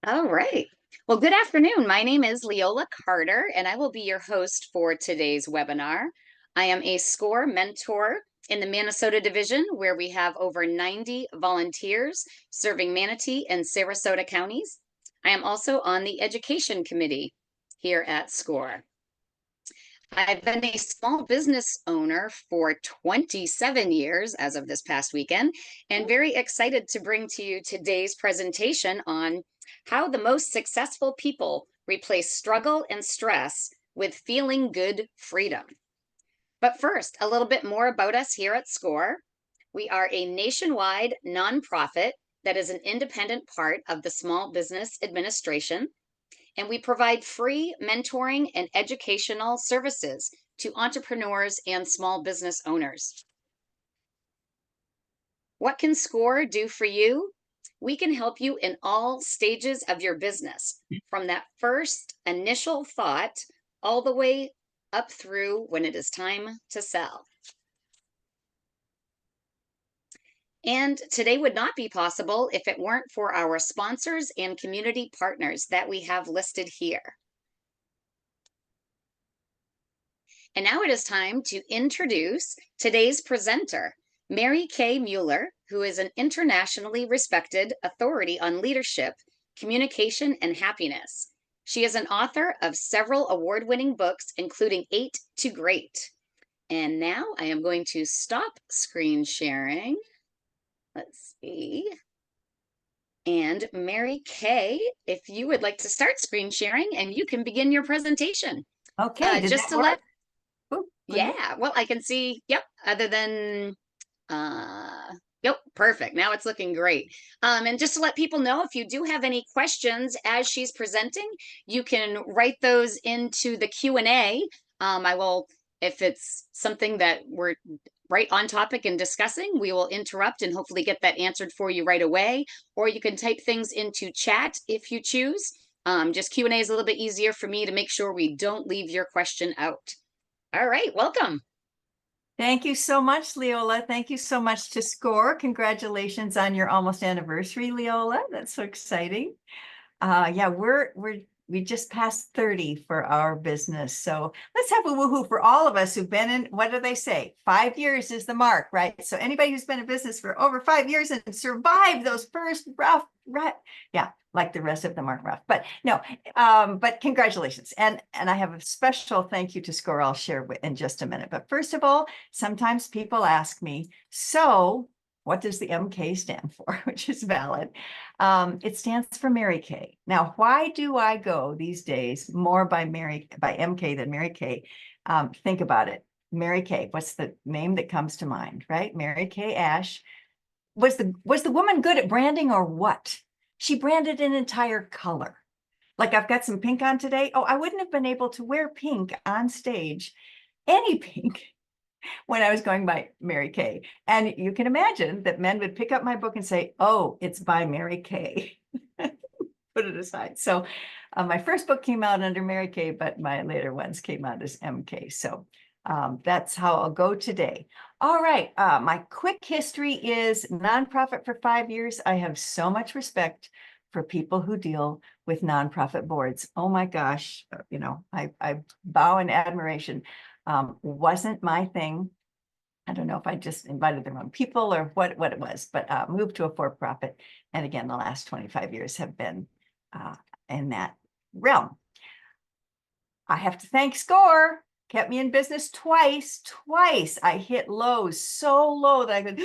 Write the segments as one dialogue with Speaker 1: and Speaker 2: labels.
Speaker 1: All right. Well, good afternoon. My name is Leola Carter, and I will be your host for today's webinar. I am a SCORE mentor in the Minnesota division, where we have over 90 volunteers serving Manatee and Sarasota counties. I am also on the education committee here at SCORE. I've been a small business owner for 27 years as of this past weekend, and very excited to bring to you today's presentation on how the most successful people replace struggle and stress with feeling good freedom. But first, a little bit more about us here at SCORE. We are a nationwide nonprofit that is an independent part of the Small Business Administration, and we provide free mentoring and educational services to entrepreneurs and small business owners. What can SCORE do for you? We can help you in all stages of your business, from that first initial thought all the way up through when it is time to sell. And today would not be possible if it weren't for our sponsors and community partners that we have listed here. And now it is time to introduce today's presenter, Mary K. Mueller, who is an internationally respected authority on leadership, communication, and happiness. She is an author of several award-winning books, including 8 to Great. And now I am going to stop screen sharing. Let's see. And Mary Kay, if you would like to start screen sharing, and you can begin your presentation.
Speaker 2: Okay, did
Speaker 1: just
Speaker 2: that
Speaker 1: to
Speaker 2: work?
Speaker 1: let
Speaker 2: Ooh,
Speaker 1: Yeah, well, I can see, yep, other than, yep, perfect. Now it's looking great. And just to let people know, if you do have any questions as she's presenting, you can write those into the Q&A. I will, if it's something that we're right on topic and discussing, we will interrupt and hopefully get that answered for you right away. Or you can type things into chat if you choose. Just Q&A is a little bit easier for me to make sure we don't leave your question out. All right, welcome.
Speaker 2: Thank you so much, Leola. Thank you so much to SCORE. Congratulations on your almost anniversary, Leola. That's so exciting. Yeah, we just passed 30 for our business. So let's have a woohoo for all of us who've been in, what do they say? 5 years is the mark, right? So anybody who's been in business for over 5 years and survived those first rough, yeah, like the rest of them aren't rough, but no, but congratulations. And I have a special thank you to SCORE I'll share in just a minute. But first of all, sometimes people ask me, so what does the MK stand for? Which is valid. It stands for Mary Kay. Now, why do I go these days more by MK than Mary Kay? Think about it. Mary Kay, what's the name that comes to mind, right? Mary Kay Ash. Was the woman good at branding or what? She branded an entire color. Like I've got some pink on today. Oh, I wouldn't have been able to wear pink on stage, any pink, when I was going by Mary Kay. And you can imagine that men would pick up my book and say, oh, it's by Mary Kay. Put it aside. So my first book came out under Mary Kay, but my later ones came out as MK. So that's how I'll go today. All right. My quick history is nonprofit for 5 years. I have so much respect for people who deal with nonprofit boards. Oh my gosh. I bow in admiration. Wasn't my thing. I don't know if I just invited the wrong people or what it was, but moved to a for-profit. And again, the last 25 years have been in that realm. I have to thank SCORE. Kept me in business twice. I hit lows so low that I could,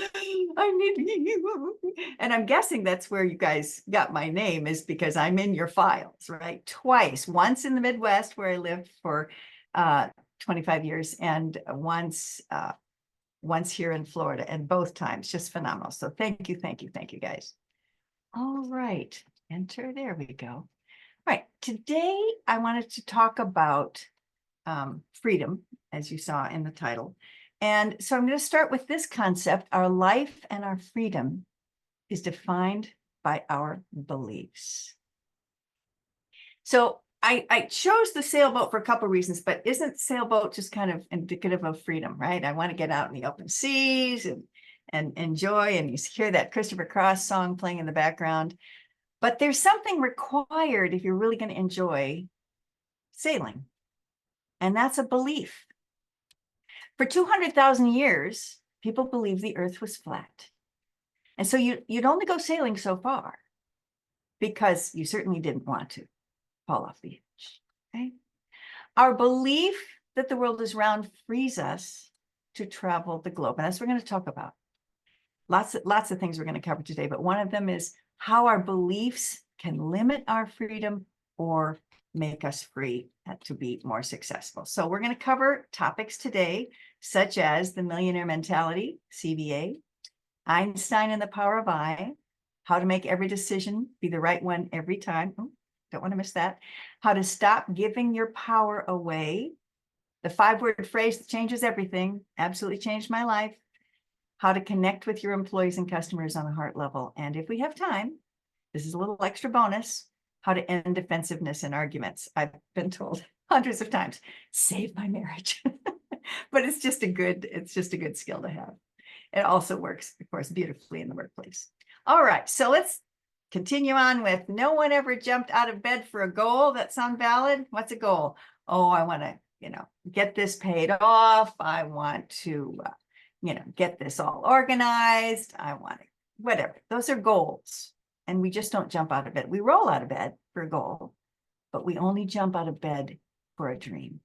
Speaker 2: I need you. And I'm guessing that's where you guys got my name, is because I'm in your files, right? Twice. Once in the Midwest where I lived for 25 years, and once here in Florida, and both times just phenomenal. So thank you guys. All right, enter, there we go. All right, today I wanted to talk about freedom, as you saw in the title. And so I'm going to start with this concept. Our life and our freedom is defined by our beliefs. So I chose the sailboat for a couple of reasons, but isn't sailboat just kind of indicative of freedom, right? I want to get out in the open seas and enjoy, and you hear that Christopher Cross song playing in the background. But there's something required if you're really going to enjoy sailing, and that's a belief. For 200,000 years, people believed the earth was flat. And so you'd only go sailing so far because you certainly didn't want to fall off the edge. Okay? Our belief that the world is round frees us to travel the globe. And that's what we're going to talk about. Lots of things we're going to cover today, but one of them is how our beliefs can limit our freedom or make us free to be more successful. So we're going to cover topics today, such as the millionaire mentality, CVA, Einstein and the power of I, how to make every decision be the right one every time. Oh, don't want to miss that. How to stop giving your power away. The 5-word phrase that changes everything, absolutely changed my life. How to connect with your employees and customers on a heart level. And if we have time, this is a little extra bonus, how to end defensiveness in arguments. I've been told hundreds of times, save my marriage. But it's just a good skill to have. It also works, of course, beautifully in the workplace. All right, so let's continue on with no one ever jumped out of bed for a goal. That sound valid? What's a goal? Oh, I want to, get this paid off. I want to, get this all organized. I want to, whatever. Those are goals. And we just don't jump out of bed. We roll out of bed for a goal, but we only jump out of bed for a dream.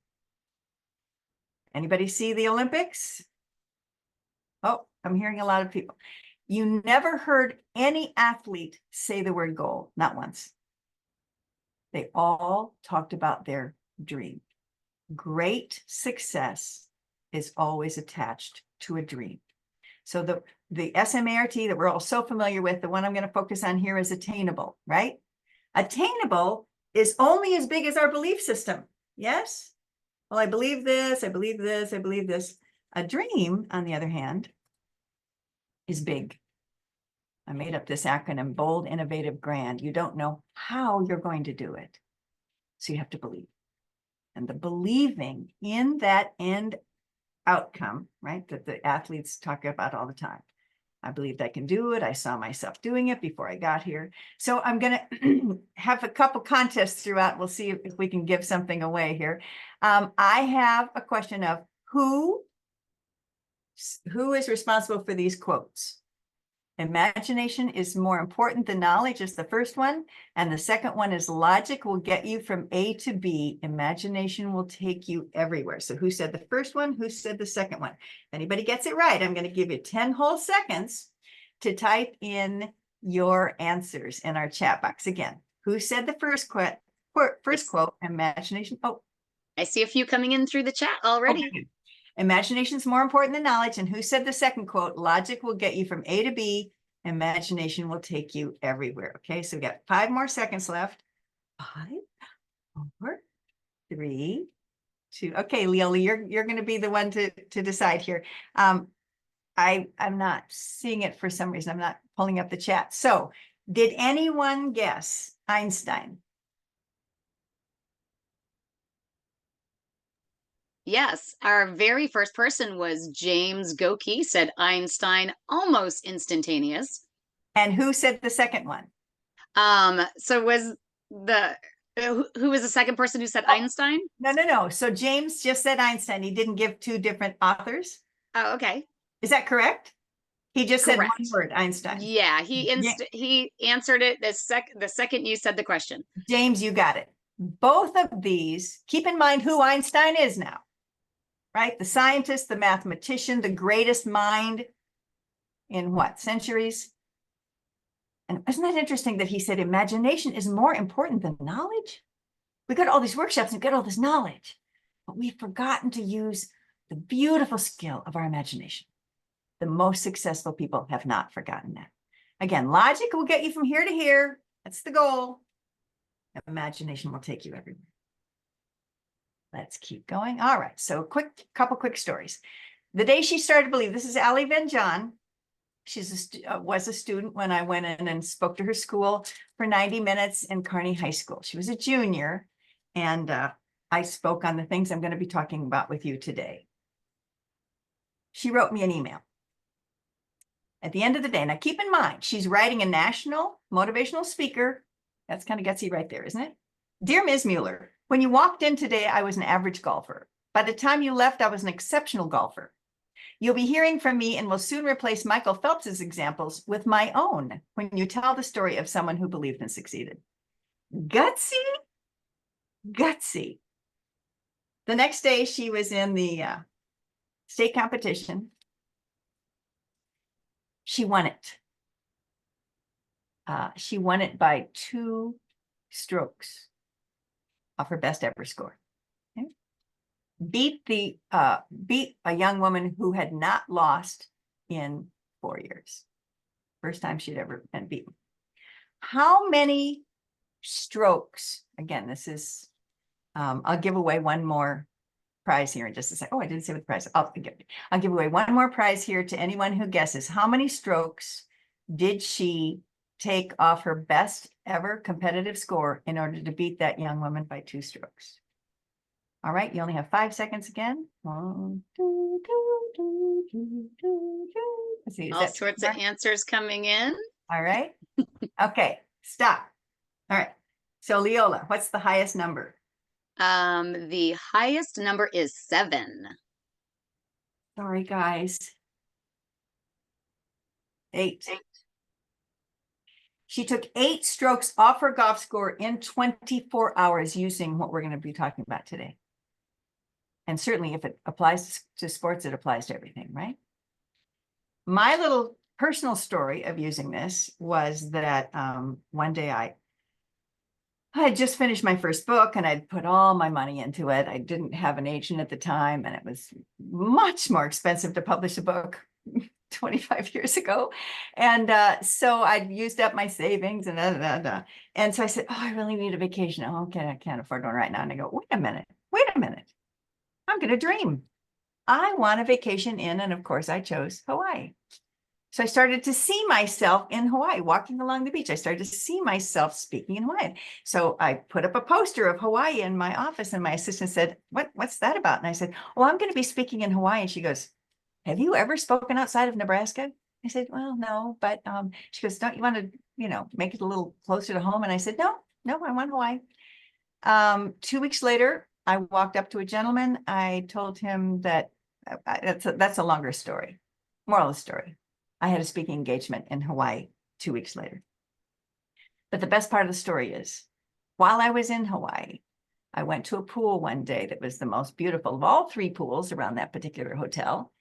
Speaker 2: Anybody see the Olympics? Oh, I'm hearing a lot of people. You never heard any athlete say the word goal, not once. They all talked about their dream. Great success is always attached to a dream. So the SMART that we're all so familiar with, the one I'm going to focus on here is attainable, right? Attainable is only as big as our belief system. Yes? Well, I believe this, I believe this, I believe this. A dream, on the other hand, is big. I made up this acronym, bold, innovative, grand. You don't know how you're going to do it. So you have to believe. And the believing in that end outcome, right, that the athletes talk about all the time. I believed I can do it. I saw myself doing it before I got here. So I'm going to have a couple contests throughout. We'll see if we can give something away here. I have a question of who is responsible for these quotes? Imagination is more important than knowledge is the first one. And the second one is logic will get you from A to B. Imagination will take you everywhere. So who said the first one? Who said the second one? If anybody gets it right, I'm going to give you 10 whole seconds to type in your answers in our chat box. Again, who said the first quote? Imagination. Oh,
Speaker 1: I see a few coming in through the chat already.
Speaker 2: Okay. Imagination is more important than knowledge. And who said the second quote? Logic will get you from A to B. Imagination will take you everywhere. Okay, so we got 5 more seconds left. 5, 4, 3, 2. Okay, Leola, you're going to be the one to decide here. I'm not seeing it for some reason. I'm not pulling up the chat. So, did anyone guess Einstein?
Speaker 1: Yes, our very first person was James Gokey, said Einstein, almost instantaneous.
Speaker 2: And who said the second one?
Speaker 1: So was the who was the second person who said Einstein?
Speaker 2: No. So James just said Einstein. He didn't give 2 different authors.
Speaker 1: Oh, okay.
Speaker 2: Is that correct? He just said one
Speaker 1: Correct.
Speaker 2: word, Einstein.
Speaker 1: Yeah, he answered it the second you said the question.
Speaker 2: James, you got it. Both of these, keep in mind who Einstein is now, right? The scientist, the mathematician, the greatest mind in what, centuries? And isn't that interesting that he said imagination is more important than knowledge? We got all these workshops and get all this knowledge, but we've forgotten to use the beautiful skill of our imagination. The most successful people have not forgotten that. Again, logic will get you from here to here. That's the goal. Imagination will take you everywhere. Let's keep going. All right. So couple quick stories. The day she started to believe, this is Allie Van John. She was a student when I went in and spoke to her school for 90 minutes in Kearney High School. She was a junior, and I spoke on the things I'm going to be talking about with you today. She wrote me an email. At the end of the day, now keep in mind, she's writing a national motivational speaker That's kind of gutsy right there, isn't it? Dear Ms. Mueller, when you walked in today, I was an average golfer. By the time you left, I was an exceptional golfer. You'll be hearing from me and will soon replace Michael Phelps's examples with my own when you tell the story of someone who believed and succeeded. Gutsy, gutsy. The next day, she was in the state competition. She won it. She won it by 2 strokes off her best ever score. Okay. Beat a young woman who had not lost in 4 years. First time she'd ever been beaten. How many strokes? Again, this is, I'll give away one more prize here in just a second. Oh, I didn't say what the prize. I'll give away one more prize here to anyone who guesses. How many strokes did she take off her best ever competitive score in order to beat that young woman by 2 strokes? All right, you only have 5 seconds again. 1, 2, 2, 2, 2, 2, 2. Let's see,
Speaker 1: All sorts of answers coming in.
Speaker 2: All right. Okay, stop. All right. So Leola, what's the highest number?
Speaker 1: The highest number is 7.
Speaker 2: Sorry, guys. 8. She took 8 strokes off her golf score in 24 hours using what we're going to be talking about today. And certainly if it applies to sports, it applies to everything, right? My little personal story of using this was that one day I had just finished my first book and I'd put all my money into it. I didn't have an agent at the time, and it was much more expensive to publish a book 25 years ago. And so I'd used up my savings and And so I said, oh, I really need a vacation. Oh, okay, I can't afford one right now. And I go, wait a minute. I'm going to dream. I want a vacation in, and of course I chose Hawaii. So I started to see myself in Hawaii, walking along the beach. I started to see myself speaking in Hawaiian. So I put up a poster of Hawaii in my office, and my assistant said, what's that about? And I said, oh, I'm going to be speaking in Hawaii. And she goes, have you ever spoken outside of Nebraska? I said, well, no, but she goes, don't you want to, make it a little closer to home? And I said, no, I want Hawaii. 2 weeks later, I walked up to a gentleman. I told him that that's a longer story. Moral of the story. I had a speaking engagement in Hawaii 2 weeks later. But the best part of the story is, while I was in Hawaii, I went to a pool one day that was the most beautiful of all 3 pools around that particular hotel.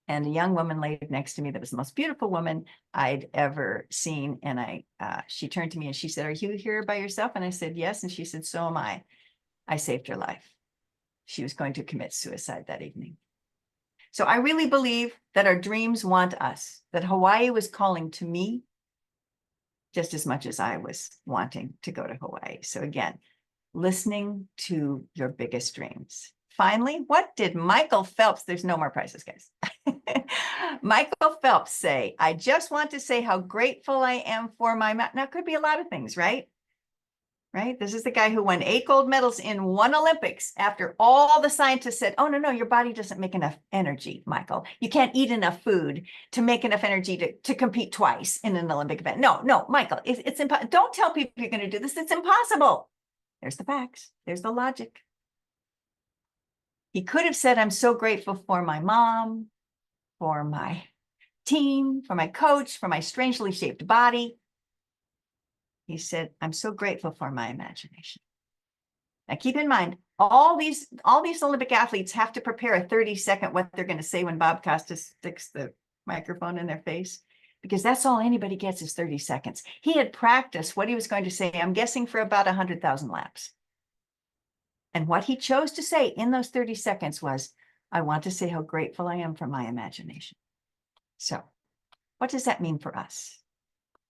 Speaker 2: And a young woman laid next to me that was the most beautiful woman I'd ever seen. And she turned to me and she said, are you here by yourself? And I said, yes. And she said, so am I. I saved her life. She was going to commit suicide that evening. So I really believe that our dreams want us, that Hawaii was calling to me just as much as I was wanting to go to Hawaii. So again, listening to your biggest dreams. Finally, what did Michael Phelps, there's no more prizes, guys. Michael Phelps say, I just want to say how grateful I am for my, now it could be a lot of things, right? Right? This is the guy who won 8 gold medals in 1 Olympics after all the scientists said, oh, no, your body doesn't make enough energy, Michael. You can't eat enough food to make enough energy to compete twice in an Olympic event. No, Michael, it's impossible. Don't tell people you're going to do this. It's impossible. There's the facts. There's the logic. He could have said, I'm so grateful for my mom, for my team, for my coach, for my strangely shaped body. He said, I'm so grateful for my imagination. Now, keep in mind, all these Olympic athletes have to prepare a 30-second what they're going to say when Bob Costas sticks the microphone in their face, because that's all anybody gets is 30 seconds. He had practiced what he was going to say, I'm guessing, for about 100,000 laps. And what he chose to say in those 30 seconds was, I want to say how grateful I am for my imagination. So what does that mean for us?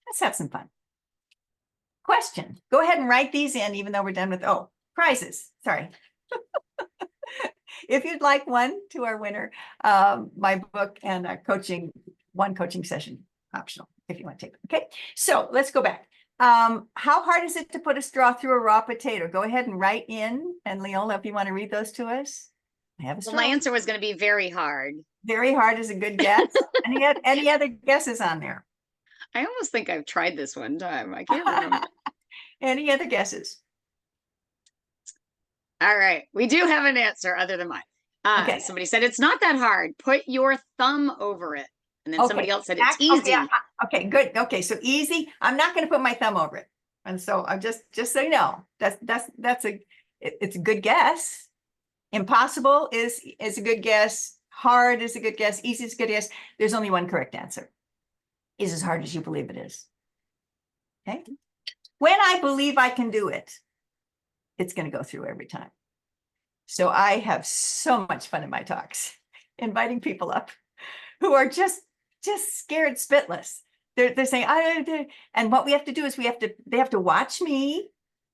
Speaker 2: Let's have some fun. Question. Go ahead and write these in, even though we're done with, prizes. Sorry. If you'd like one to our winner, my book and one coaching session optional, if you want to take it. Okay. So let's go back. How hard is it to put a straw through a raw potato? Go ahead and write in. And Leola, if you want to read those to us. I have a straw.
Speaker 1: Well, my answer was going to be very hard.
Speaker 2: Very hard is a good guess. Any other guesses on there?
Speaker 1: I almost think I've tried this one time. I can't remember.
Speaker 2: Any other guesses?
Speaker 1: All right. We do have an answer other than mine.
Speaker 2: Okay.
Speaker 1: Somebody said it's not that hard. Put your thumb over it. And then somebody
Speaker 2: Okay.
Speaker 1: else said it's
Speaker 2: Okay.
Speaker 1: easy.
Speaker 2: Okay. Good. Okay. So easy. I'm not going to put my thumb over it. And so I'm just so you know, it's a good guess. Impossible is a good guess. Hard is a good guess. Easy is a good guess. There's only one correct answer. Is as hard as you believe it is. Okay. When I believe I can do it, it's going to go through every time. So I have so much fun in my talks, inviting people up who are just scared spitless. They're saying, and what we have to do is they have to watch me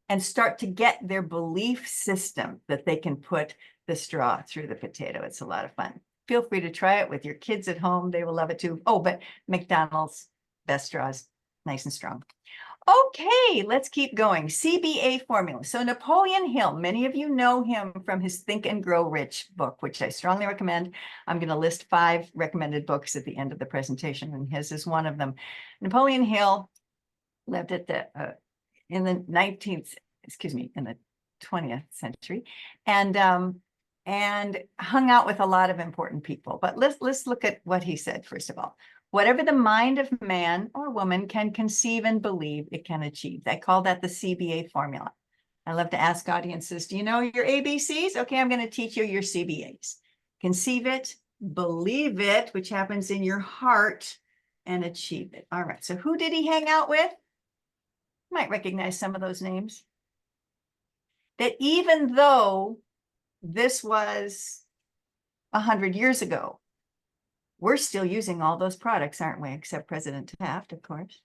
Speaker 2: and start to get their belief system that they can put the straw through the potato. It's a lot of fun. Feel free to try it with your kids at home. They will love it too. Oh, but McDonald's, best straws, nice and strong. Okay, let's keep going. CBA formula. So Napoleon Hill, many of you know him from his Think and Grow Rich book, which I strongly recommend. I'm going to list 5 recommended books at the end of the presentation, and his is one of them. Napoleon Hill lived at in the 20th century, and hung out with a lot of important people. But let's look at what he said first of all. Whatever the mind of man or woman can conceive and believe, it can achieve. I call that the CBA formula. I love to ask audiences, do you know your ABCs? Okay, I'm going to teach you your CBAs. Conceive it, believe it, which happens in your heart, and achieve it. All right, so who did he hang out with? You might recognize some of those names. That even though this was 100 years ago, we're still using all those products, aren't we? Except President Taft, of course.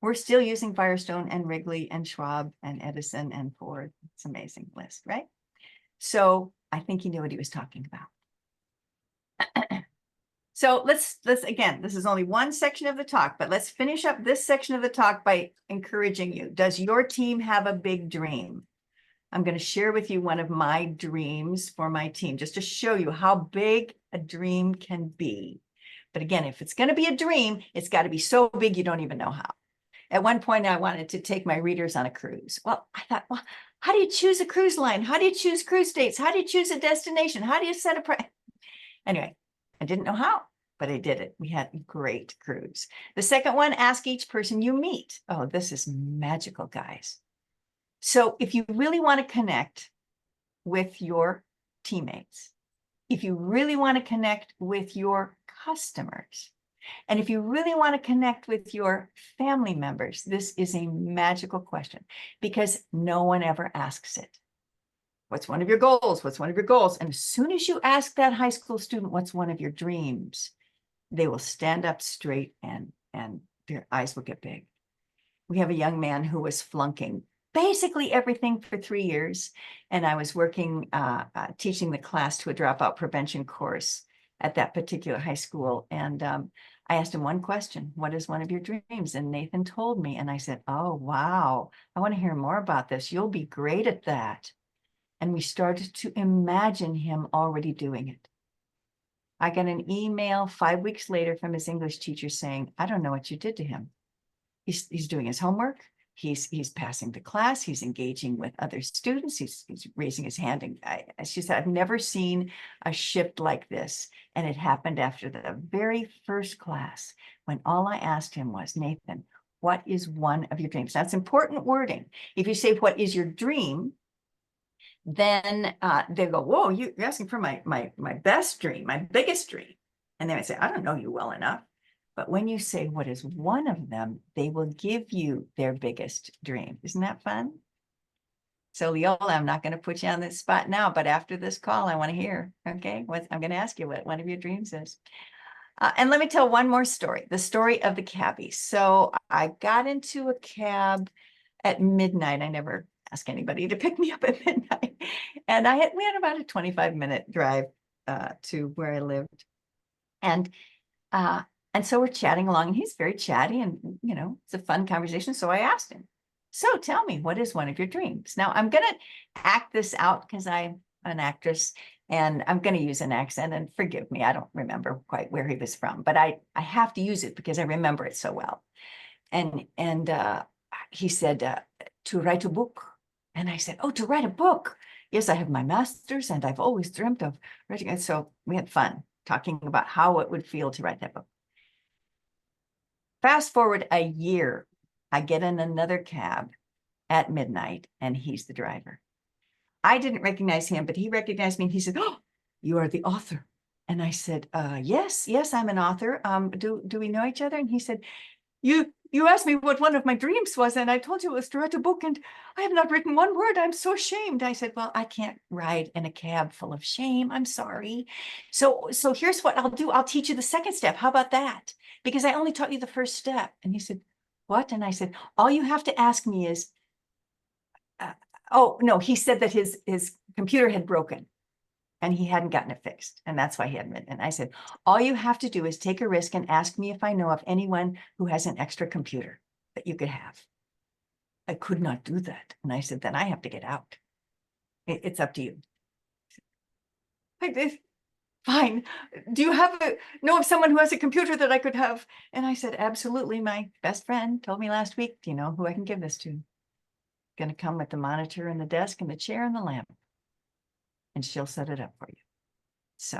Speaker 2: We're still using Firestone and Wrigley and Schwab and Edison and Ford. It's an amazing list, right? So I think he knew what he was talking about. So let's again, this is only one section of the talk, but let's finish up this section of the talk by encouraging you. Does your team have a big dream? I'm going to share with you one of my dreams for my team, just to show you how big a dream can be. But again, if it's going to be a dream, it's got to be so big you don't even know how. At one point, I wanted to take my readers on a cruise. Well, I thought, well, how do you choose a cruise line? How do you choose cruise dates? How do you choose a destination? How do you set a price? Anyway, I didn't know how, but I did it. We had a great cruise. The second one, ask each person you meet. Oh, this is magical, guys. So if you really want to connect with your teammates, if you really want to connect with your customers, and if you really want to connect with your family members, this is a magical question because no one ever asks it. What's one of your goals? What's one of your goals? And as soon as you ask that high school student, what's one of your dreams? They will stand up straight and their eyes will get big. We have a young man who was flunking basically everything for 3 years. And I was working, teaching the class to a dropout prevention course at that particular high school. And I asked him one question, what is one of your dreams? And Nathan told me, and I said, oh, wow, I want to hear more about this. You'll be great at that. And we started to imagine him already doing it. I got an email 5 weeks later from his English teacher saying, I don't know what you did to him. He's doing his homework. He's passing the class. He's engaging with other students. He's raising his hand. And she said, I've never seen a shift like this. And it happened after the very first class when all I asked him was, Nathan, what is one of your dreams? That's important wording. If you say, what is your dream? Then they go, whoa, you're asking for my best dream, my biggest dream. And then I say, I don't know you well enough. But when you say, what is one of them, they will give you their biggest dream. Isn't that fun? So Leola, I'm not going to put you on this spot now, but after this call, I want to hear, okay? I'm going to ask you what one of your dreams is. And let me tell one more story, the story of the cabbie. So I got into a cab at midnight. I never ask anybody to pick me up at midnight. And we had about a 25-minute drive to where I lived. And so we're chatting along, and he's very chatty, and it's a fun conversation. So I asked him, so tell me, what is one of your dreams? Now I'm going to act this out because I'm an actress and I'm going to use an accent, and forgive me, I don't remember quite where he was from, but I have to use it because I remember it so well. And he said, to write a book. And I said, oh, to write a book. Yes, I have my master's and I've always dreamt of writing it. So we had fun talking about how it would feel to write that book. Fast forward a year, I get in another cab at midnight and he's the driver. I didn't recognize him, but he recognized me and he said, oh, you are the author. And I said, yes, I'm an author. Do we know each other? And he said, you asked me what one of my dreams was, and I told you it was to write a book, and I have not written one word. I'm so ashamed. I said, well, I can't ride in a cab full of shame. I'm sorry. So here's what I'll do. I'll teach you the second step. How about that? Because I only taught you the first step. And he said, what? And I said, all you have to ask me is, oh, no, he said that his computer had broken and he hadn't gotten it fixed. And that's why he hadn't written. And I said, all you have to do is take a risk and ask me if I know of anyone who has an extra computer that you could have. I could not do that. And I said, then I have to get out. It's up to you. I did. Fine. Do you know of someone who has a computer that I could have? And I said, absolutely. My best friend told me last week, do you know who I can give this to? Going to come with the monitor and the desk and the chair and the lamp. And she'll set it up for you. So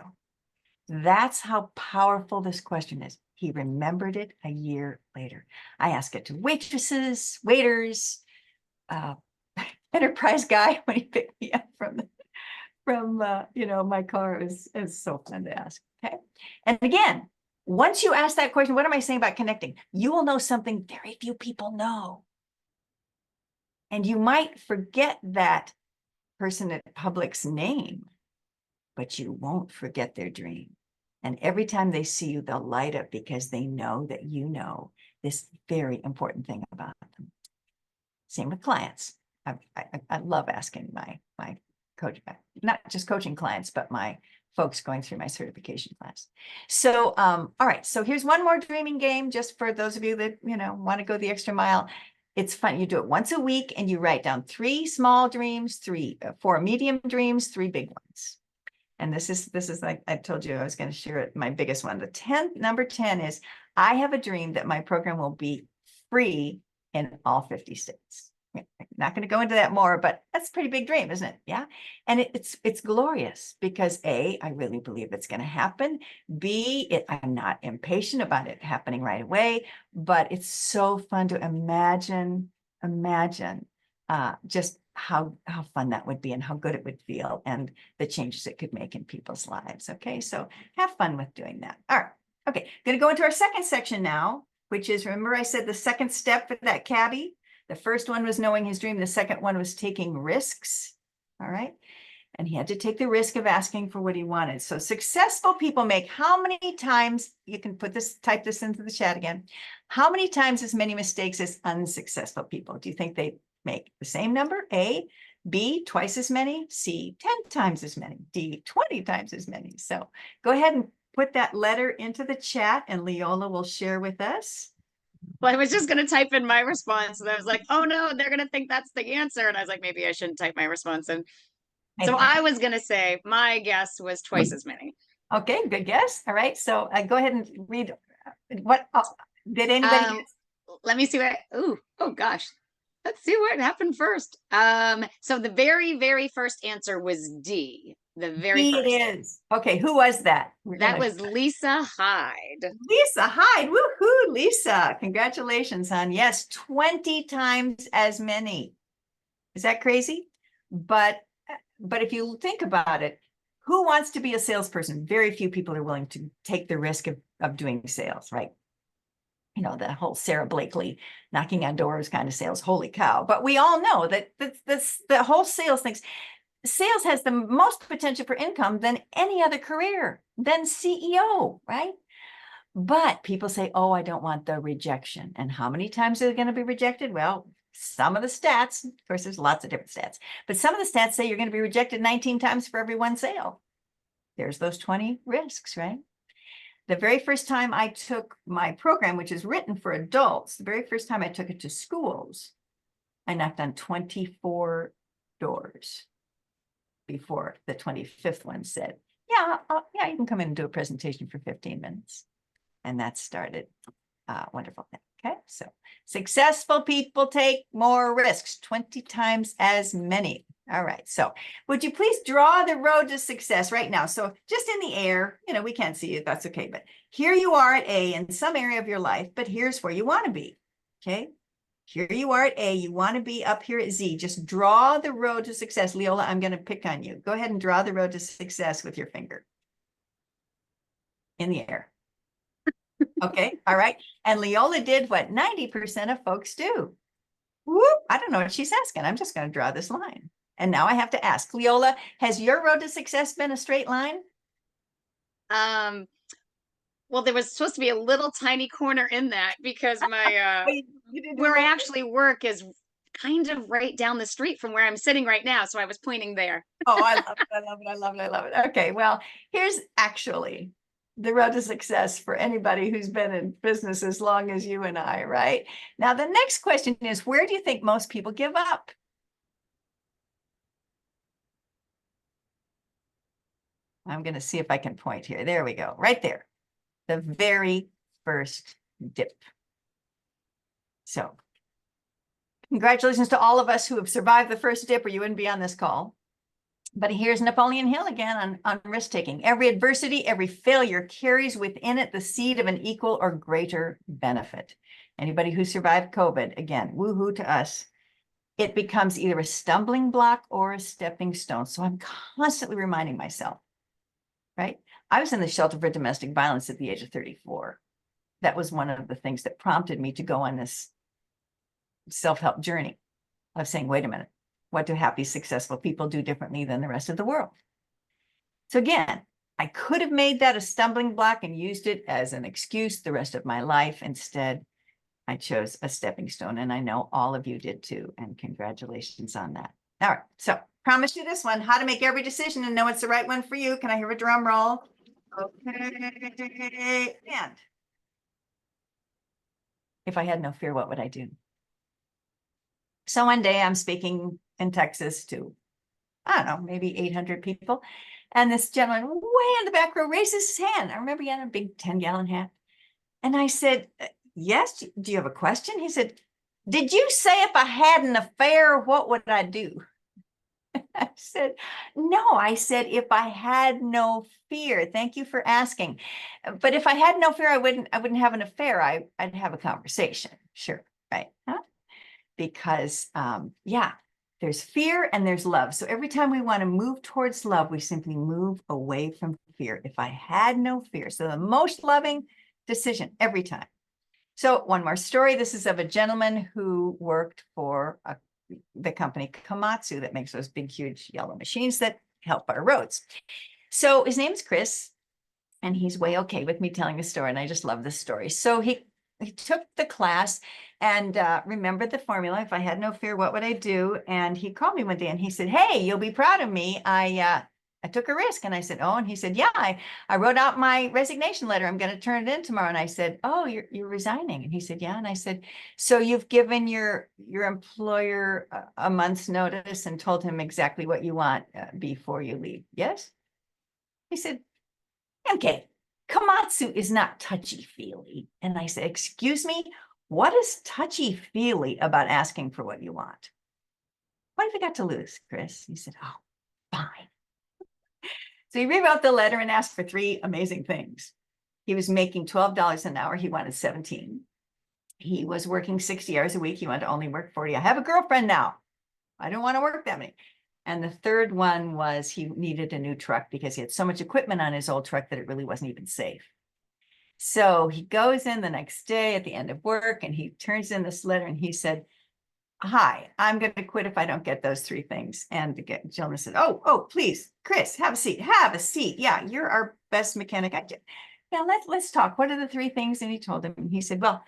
Speaker 2: that's how powerful this question is. He remembered it a year later. I ask it to waitresses, waiters, enterprise guy when he picked me up from my car. Is so fun to ask. Okay. And again, once you ask that question, what am I saying about connecting? You will know something very few people know. And you might forget that person at public's name, but you won't forget their dream. And every time they see you, they'll light up because they know that you know this very important thing about them. Same with clients. I love asking my coach, not just coaching clients, but my folks going through my certification class. So, all right. So here's one more dreaming game, just for those of you that, want to go the extra mile. It's fun. You do it once a week and you write down 3 small dreams, 4 medium dreams, 3 big ones. And this is like I told you I was going to share it. My biggest one. Number 10 is I have a dream that my program will be free in all 50 states. I'm not going to go into that more, but that's a pretty big dream, isn't it? Yeah. And it's glorious because A, I really believe it's going to happen. B, I'm not impatient about it happening right away, but it's so fun to imagine just how fun that would be and how good it would feel and the changes it could make in people's lives. Okay, so have fun with doing that. All right. Okay, going to go into our second section now, which is, remember I said the second step for that cabbie? The first one was knowing his dream. The second one was taking risks. All right. And he had to take the risk of asking for what he wanted. So successful people make how many times, you can type this into the chat again, how many times as many mistakes as unsuccessful people? Do you think they make the same number? A, B, twice as many, C, 10 times as many, D, 20 times as many. So go ahead and put that letter into the chat and Leola will share with us.
Speaker 1: Well, I was just going to type in my response and I was like, oh no, they're going to think that's the answer. And I was like, maybe I shouldn't type my response in. So I was going to say my guess was twice as many.
Speaker 2: Okay, good guess. All right. So go ahead and read what did anybody guess?
Speaker 1: Let me see what oh gosh. Let's see what happened first. So the very, very first answer was D. The very first.
Speaker 2: It is. Okay, who was that?
Speaker 1: That was Lisa Hyde.
Speaker 2: Lisa Hyde. Woohoo, Lisa. Congratulations, hon. Yes, 20 times as many. Is that crazy? But if you think about it, who wants to be a salesperson? Very few people are willing to take the risk of doing sales, right? The whole Sarah Blakely knocking on doors kind of sales. Holy cow. But we all know that the whole sales things. Sales has the most potential for income than any other career, than CEO, right? But people say, oh, I don't want the rejection. And how many times are they going to be rejected? Well, some of the stats, of course, there's lots of different stats, but some of the stats say you're going to be rejected 19 times for every one sale. There's those 20 risks, right? The very first time I took my program, which is written for adults, the very first time I took it to schools, I knocked on 24 doors before the 25th one said, yeah, you can come in and do a presentation for 15 minutes. And that started wonderful. Okay, so successful people take more risks, 20 times as many. All right, so would you please draw the road to success right now? So just in the air, we can't see you, that's okay. But here you are at A in some area of your life, but here's where you want to be, okay? Here you are at A, you want to be up here at Z. Just draw the road to success. Leola, I'm going to pick on you. Go ahead and draw the road to success with your finger in the air. Okay, all right. And Leola did what 90% of folks do. Whoop, I don't know what she's asking. I'm just going to draw this line. And now I have to ask, Leola, has your road to success been a straight line?
Speaker 1: Well, there was supposed to be a little tiny corner in that because my
Speaker 2: Oh, you didn't
Speaker 1: where I
Speaker 2: remember?
Speaker 1: actually work is kind of right down the street from where I'm sitting right now, so I was pointing there.
Speaker 2: Oh, I love it. I love it. I love it. I love it. Okay, well, here's actually the road to success for anybody who's been in business as long as you and I, right? Now, the next question is, where do you think most people give up? I'm going to see if I can point here. There we go, right there. The very first dip. So congratulations to all of us who have survived the first dip, or you wouldn't be on this call. But here's Napoleon Hill again on risk-taking. Every adversity, every failure carries within it the seed of an equal or greater benefit. Anybody who survived COVID, again, woohoo to us. It becomes either a stumbling block or a stepping stone. So I'm constantly reminding myself, right? I was in the shelter for domestic violence at the age of 34. That was one of the things that prompted me to go on this self-help journey of saying, wait a minute, what do happy, successful people do differently than the rest of the world? So again, I could have made that a stumbling block and used it as an excuse the rest of my life. Instead, I chose a stepping stone, and I know all of you did too. And congratulations on that. All right, so promise you this one, how to make every decision and know it's the right one for you. Can I hear a drum roll? Okay, and if I had no fear, what would I do? So one day I'm speaking in Texas to, I don't know, maybe 800 people. And this gentleman way in the back row raises his hand. I remember he had a big 10-gallon hat. And I said, yes, do you have a question? He said, did you say if I had an affair, what would I do? I said, no, I said, if I had no fear. Thank you for asking. But if I had no fear, I wouldn't have an affair. I'd have a conversation. Sure. Right. Huh? Because yeah, there's fear and there's love. So every time we want to move towards love, we simply move away from fear. If I had no fear, so the most loving decision every time. So one more story. This is of a gentleman who worked for the company Komatsu that makes those big, huge yellow machines that help our roads. So his name's Chris, and he's way okay with me telling the story, and I just love this story. So he took the class and remembered the formula. If I had no fear, what would I do? And he called me one day and he said, hey, you'll be proud of me. I took a risk. And I said, oh, and he said, yeah, I wrote out my resignation letter. I'm going to turn it in tomorrow. And I said, oh, you're resigning. And he said, yeah. And I said, so you've given your employer a month's notice and told him exactly what you want before you leave. Yes. He said, okay. Komatsu is not touchy-feely. And I said, excuse me, what is touchy-feely about asking for what you want? What have you got to lose, Chris? He said, oh, fine. So he rewrote the letter and asked for 3 amazing things. He was making $12 an hour. He wanted 17. He was working 60 hours a week. He wanted to only work 40. I have a girlfriend now. I don't want to work that many. And the third one was he needed a new truck because he had so much equipment on his old truck that it really wasn't even safe. So he goes in the next day at the end of work and he turns in this letter and he said, hi, I'm going to quit if I don't get those 3 things. And the gentleman said, oh, please, Chris, have a seat, have a seat. Yeah, you're our best mechanic. Yeah, let's talk. What are the 3 things? And he told him, and he said, well,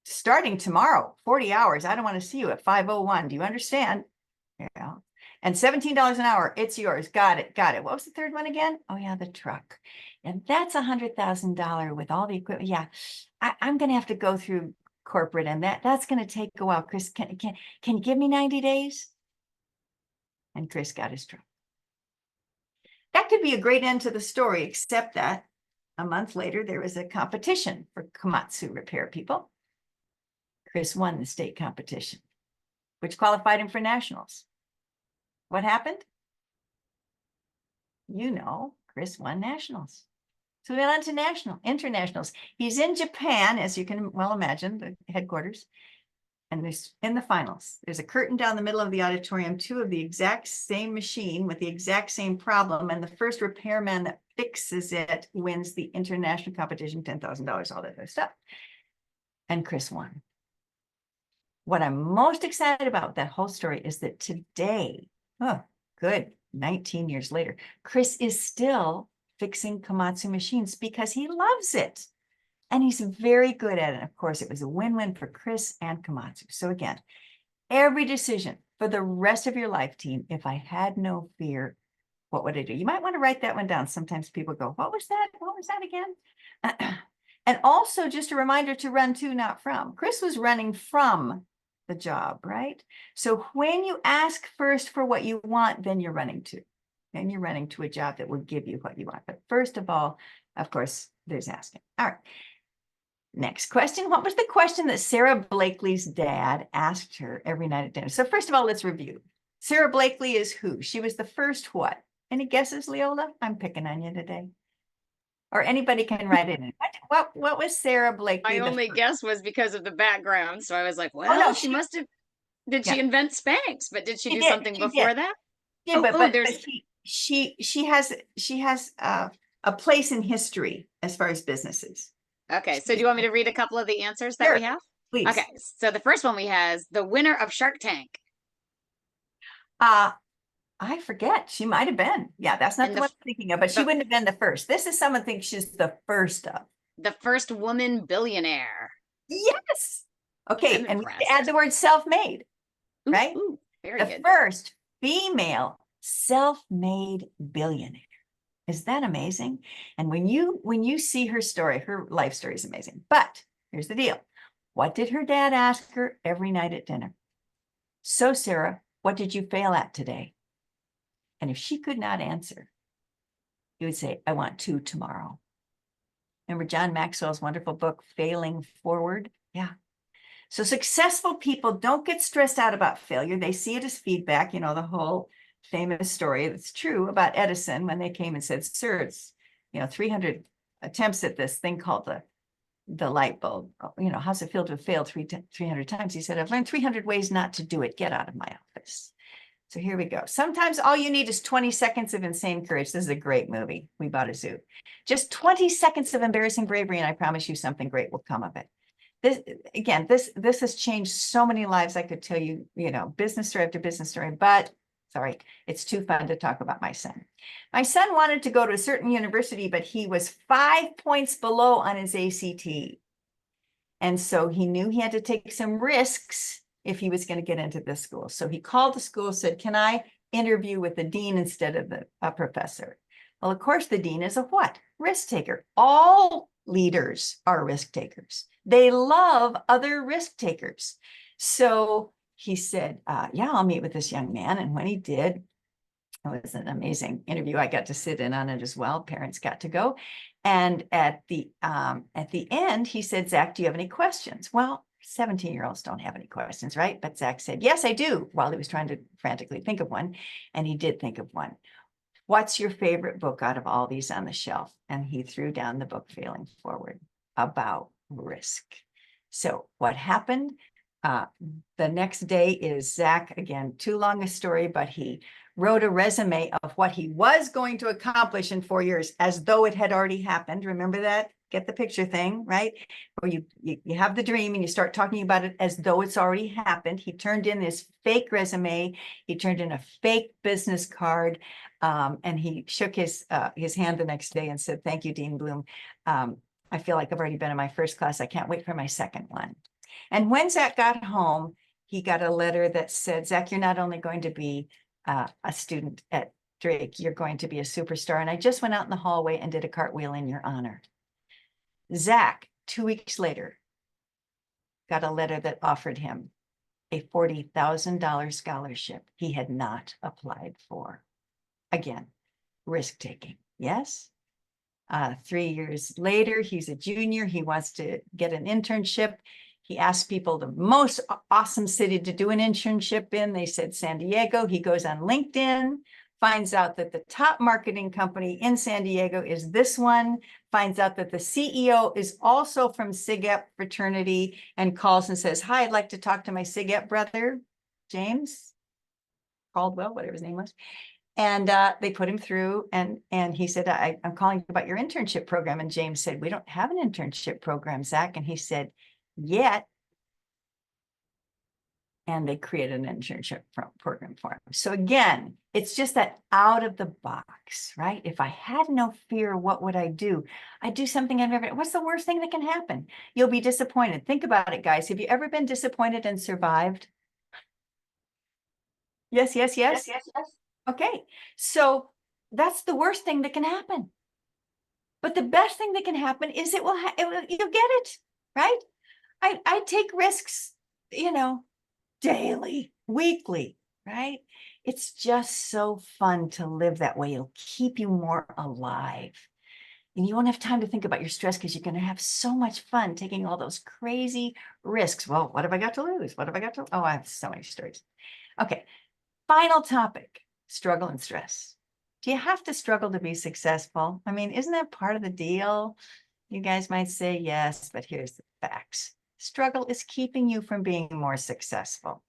Speaker 2: starting tomorrow, 40 hours, I don't want to see you at 5:01. Do you understand? Yeah. And $17 an hour, it's yours. Got it. What was the third one again? Oh yeah, the truck. And that's $100,000 with all the equipment. Yeah, I'm going to have to go through corporate, and that's going to take a while. Chris, can you give me 90 days? And Chris got his truck. That could be a great end to the story, except that a month later, there was a competition for Komatsu repair people. Chris won the state competition, which qualified him for nationals. What happened? You know, Chris won nationals. So we went on to internationals. He's in Japan, as you can well imagine, the headquarters. And there's in the finals. There's a curtain down the middle of the auditorium, 2 of the exact same machine with the exact same problem. And the first repairman that fixes it wins the international competition, $10,000, all that other stuff. And Chris won. What I'm most excited about that whole story is that today, oh, good, 19 years later, Chris is still fixing Komatsu machines because he loves it. And he's very good at it. Of course, it was a win-win for Chris and Komatsu. So again, every decision for the rest of your life, team, if I had no fear, what would I do? You might want to write that one down. Sometimes people go, what was that? What was that again? And also just a reminder to run to, not from. Chris was running from the job, right? So when you ask first for what you want, then you're running to. Then you're running to a job that will give you what you want. But first of all, of course, there's asking. All right. Next question. What was the question that Sarah Blakely's dad asked her every night at dinner? So first of all, let's review. Sarah Blakely is who? She was the first what? Any guesses, Leola? I'm picking on you today. Or anybody can write it in. What was Sarah Blakely?
Speaker 1: My only guess was because of the background. So I was like,
Speaker 2: Oh,
Speaker 1: well,
Speaker 2: no,
Speaker 1: she must have, did
Speaker 2: yeah,
Speaker 1: she invent Spanx? But did she
Speaker 2: she
Speaker 1: do
Speaker 2: did.
Speaker 1: something
Speaker 2: She did.
Speaker 1: before that?
Speaker 2: Yeah,
Speaker 1: Oh,
Speaker 2: but
Speaker 1: there's,
Speaker 2: she has a place in history as far as businesses.
Speaker 1: okay. So do you want me to read a couple of the answers that we
Speaker 2: Sure,
Speaker 1: have?
Speaker 2: please.
Speaker 1: Okay. So the first one we has the winner of Shark Tank.
Speaker 2: I forget. She might have been. Yeah, that's not
Speaker 1: And
Speaker 2: the one I'm thinking of, but she wouldn't have been the first. This is someone thinks she's the first of.
Speaker 1: the first woman billionaire.
Speaker 2: Yes. Okay,
Speaker 1: I'm
Speaker 2: and we need to
Speaker 1: impressed.
Speaker 2: add the word self-made,
Speaker 1: Ooh,
Speaker 2: right?
Speaker 1: ooh, very
Speaker 2: The
Speaker 1: good.
Speaker 2: first female self-made billionaire. Is that amazing? And when you see her story, her life story is amazing. But here's the deal. What did her dad ask her every night at dinner? So, Sarah, what did you fail at today? And if she could not answer, he would say, I want 2 tomorrow. Remember John Maxwell's wonderful book, Failing Forward? Yeah. So successful people don't get stressed out about failure. They see it as feedback, the whole famous story that's true about Edison when they came and said, sir, it's, 300 attempts at this thing called the light bulb. How's it feel to have failed 300 times? He said, I've learned 300 ways not to do it. Get out of my office. So here we go. Sometimes all you need is 20 seconds of insane courage. This is a great movie. We bought a zoo. Just 20 seconds of embarrassing bravery, and I promise you something great will come of it. This has changed so many lives. I could tell you, business story after business story, but sorry, it's too fun to talk about my son. My son wanted to go to a certain university, but he was 5 points below on his ACT. And so he knew he had to take some risks if he was going to get into this school. So he called the school, said, can I interview with the dean instead of a professor? Well, of course, the dean is a what? Risk taker. All leaders are risk takers. They love other risk takers. So he said, yeah, I'll meet with this young man. And when he did, it was an amazing interview. I got to sit in on it as well. Parents got to go. And at the end, he said, Zach, do you have any questions? Well, 17-year-olds don't have any questions, right? But Zach said, yes, I do, while he was trying to frantically think of one. And he did think of one. What's your favorite book out of all these on the shelf? And he threw down the book Failing Forward about risk. So what happened? The next day is Zach, again, too long a story, but he wrote a resume of what he was going to accomplish in 4 years as though it had already happened. Remember that? Get the picture thing, right? Where you have the dream and you start talking about it as though it's already happened. He turned in this fake resume. He turned in a fake business card, and he shook his hand the next day and said, thank you, Dean Bloom. I feel like I've already been in my first class. I can't wait for my second one. And when Zach got home, he got a letter that said, Zach, you're not only going to be a student at Drake, you're going to be a superstar. And I just went out in the hallway and did a cartwheel in your honor. Zach, 2 weeks later, got a letter that offered him a $40,000 scholarship he had not applied for. Again, risk-taking, yes? 3 years later, he's a junior. He wants to get an internship. He asked people the most awesome city to do an internship in. They said San Diego. He goes on LinkedIn, finds out that the top marketing company in San Diego is this one, finds out that the CEO is also from SIGEP fraternity, and calls and says, hi, I'd like to talk to my SIGEP brother, James Caldwell, whatever his name was. And they put him through, and he said, I'm calling about your internship program. And James said, we don't have an internship program, Zach. And he said, yet. And they created an internship program for him. So again, it's just that out of the box, right? If I had no fear, what would I do? I'd do something I've never. What's the worst thing that can happen? You'll be disappointed. Think about it, guys. Have you ever been disappointed and survived? Yes, yes, yes.
Speaker 1: Yes.
Speaker 2: Okay, so that's the worst thing that can happen. But the best thing that can happen is you'll get it, right? I take risks, daily, weekly, right? It's just so fun to live that way. It'll keep you more alive. And you won't have time to think about your stress because you're going to have so much fun taking all those crazy risks. Well, what have I got to lose? What have I got to? Oh, I have so many stories. Okay, final topic, struggle and stress. Do you have to struggle to be successful? I mean, isn't that part of the deal? You guys might say yes, but here's the facts. Struggle is keeping you from being more successful.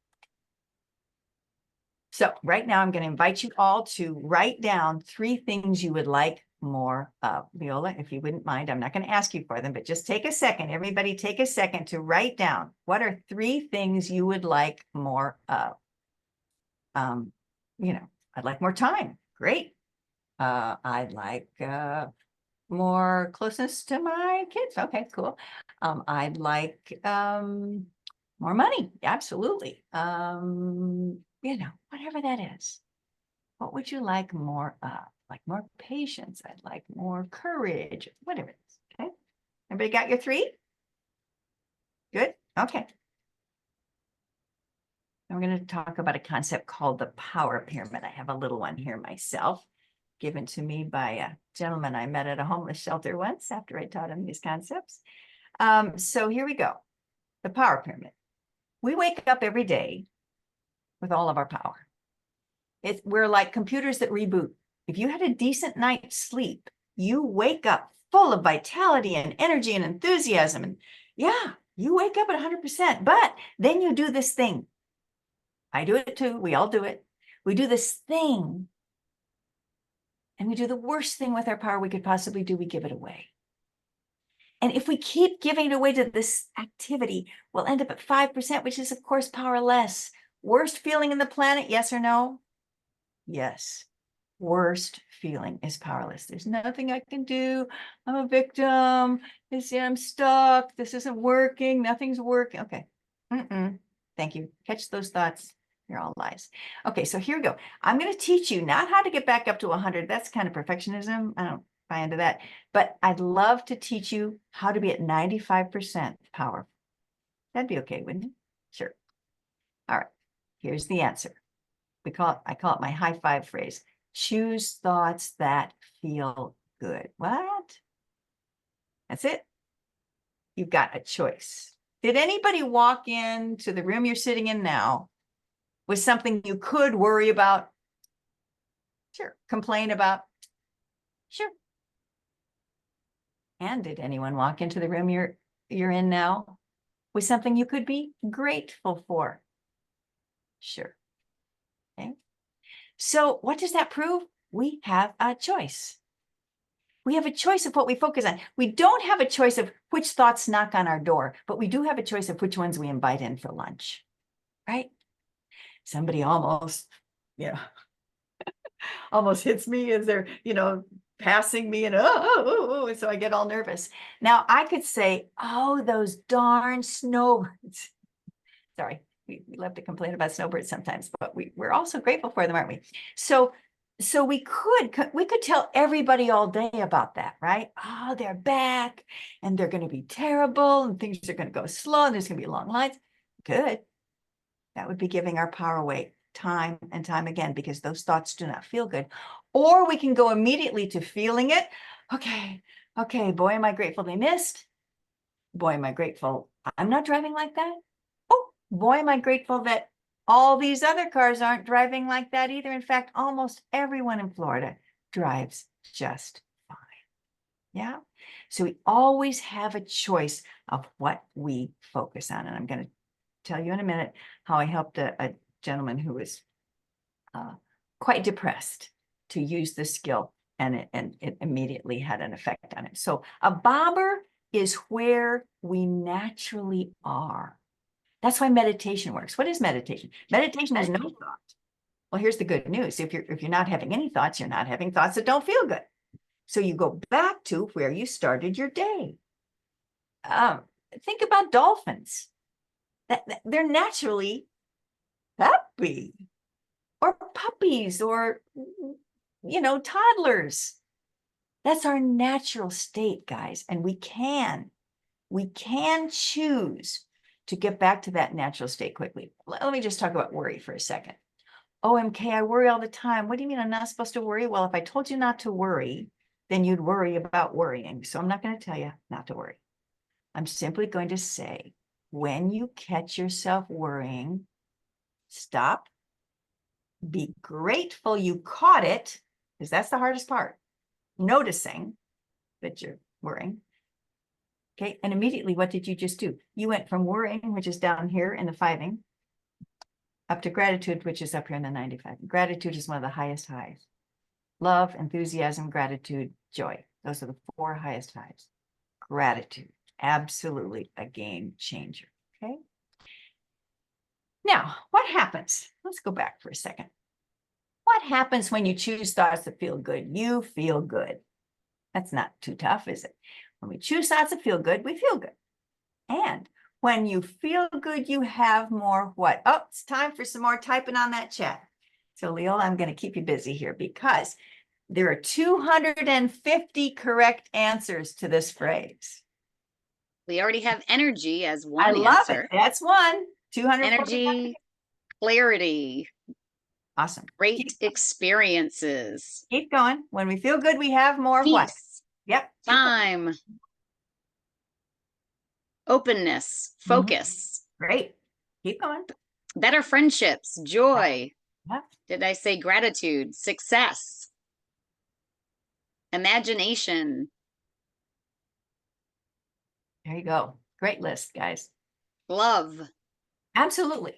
Speaker 2: So right now, I'm going to invite you all to write down 3 things you would like more of. Viola, if you wouldn't mind, I'm not going to ask you for them, but just take a second. Everybody take a second to write down. What are 3 things you would like more of? I'd like more time. Great. I'd like more closeness to my kids. Okay, cool. I'd like more money. Absolutely. Whatever that is. What would you like more of? Like more patience. I'd like more courage. Whatever it is. Okay. Everybody got your 3? Good. Okay. I'm going to talk about a concept called the power pyramid. I have a little one here myself, given to me by a gentleman I met at a homeless shelter once after I taught him these concepts. So here we go. The power pyramid. We wake up every day with all of our power. We're like computers that reboot. If you had a decent night's sleep, you wake up full of vitality and energy and enthusiasm. And yeah, you wake up at 100%. But then you do this thing. I do it too. We all do it. We do this thing. And we do the worst thing with our power we could possibly do. We give it away. And if we keep giving it away to this activity, we'll end up at 5%, which is, of course, powerless. Worst feeling in the planet, yes or no? Yes. Worst feeling is powerless. There's nothing I can do. I'm a victim. I'm stuck. This isn't working. Nothing's working. Okay. Thank you. Catch those thoughts. They're all lies. Okay, so here we go. I'm going to teach you not how to get back up to 100. That's kind of perfectionism. I don't buy into that. But I'd love to teach you how to be at 95% power. That'd be okay, wouldn't it? Sure. All right. Here's the answer. I call it my high 5 phrase. Choose thoughts that feel good. What? That's it. You've got a choice. Did anybody walk into the room you're sitting in now with something you could worry about? Sure. Complain about? Sure. And did anyone walk into the room you're in now with something you could be grateful for? Sure. Okay. So what does that prove? We have a choice. We have a choice of what we focus on. We don't have a choice of which thoughts knock on our door, but we do have a choice of which ones we invite in for lunch, right? Somebody almost hits me as they're, passing me, and so I get all nervous. Now I could say, oh, those darn snowbirds. Sorry, we love to complain about snowbirds sometimes, but we're also grateful for them, aren't we? So we could tell everybody all day about that, right? Oh, they're back and they're going to be terrible and things are going to go slow and there's going to be long lines. Good. That would be giving our power away time and time again because those thoughts do not feel good. Or we can go immediately to feeling it. Okay, boy, am I grateful they missed. boy, am I grateful I'm not driving like that. Oh, boy, am I grateful that all these other cars aren't driving like that either. In fact, almost everyone in Florida drives just fine. Yeah. So we always have a choice of what we focus on. And I'm going to tell you in a minute how I helped a gentleman who was quite depressed to use this skill, and it immediately had an effect on him. So a bobber is where we naturally are. That's why meditation works. What is meditation? Meditation is no thought. Well, here's the good news. If you're not having any thoughts, you're not having thoughts that don't feel good. So you go back to where you started your day. Think about dolphins. They're naturally happy, or puppies, or toddlers. That's our natural state, guys. And we can choose to get back to that natural state quickly. Let me just talk about worry for a second. Oh, MK, I worry all the time. What do you mean I'm not supposed to worry? Well, if I told you not to worry, then you'd worry about worrying. So I'm not going to tell you not to worry. I'm simply going to say, when you catch yourself worrying, stop. Be grateful you caught it, because that's the hardest part. Noticing that you're worrying. Okay. And immediately, what did you just do? You went from worrying, which is down here in the 5ing, up to gratitude, which is up here in the 95. Gratitude is one of the highest highs. Love, enthusiasm, gratitude, joy. Those are the 4 highest highs. Gratitude, absolutely a game changer. Okay. Now, what happens? Let's go back for a second. What happens when you choose thoughts that feel good? You feel good. That's not too tough, is it? When we choose thoughts that feel good, we feel good. And when you feel good, you have more what? Oh, it's time for some more typing on that chat. So, Leola, I'm going to keep you busy here because there are 250 correct answers to this phrase.
Speaker 1: We already have energy as one
Speaker 2: I love
Speaker 1: answer.
Speaker 2: it. That's one. 240.
Speaker 1: Energy, clarity,
Speaker 2: Awesome.
Speaker 1: great experiences,
Speaker 2: Keep going. When we feel good, we have more what?
Speaker 1: peace,
Speaker 2: Yep.
Speaker 1: time, openness, focus,
Speaker 2: Great. Keep going.
Speaker 1: better friendships, joy.
Speaker 2: Yep.
Speaker 1: Did I say gratitude, success, imagination,
Speaker 2: There you go. Great list, guys.
Speaker 1: love?
Speaker 2: Absolutely.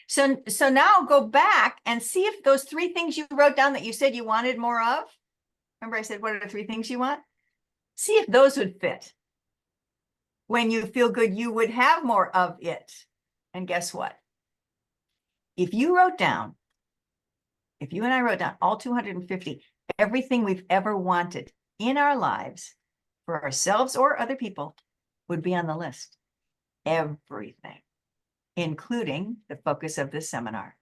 Speaker 2: So now go back and see if those 3 things you wrote down that you said you wanted more of. Remember I said, what are the 3 things you want? See if those would fit. When you feel good, you would have more of it. And guess what? If you and I wrote down all 250, everything we've ever wanted in our lives for ourselves or other people would be on the list. Everything, including the focus of this seminar,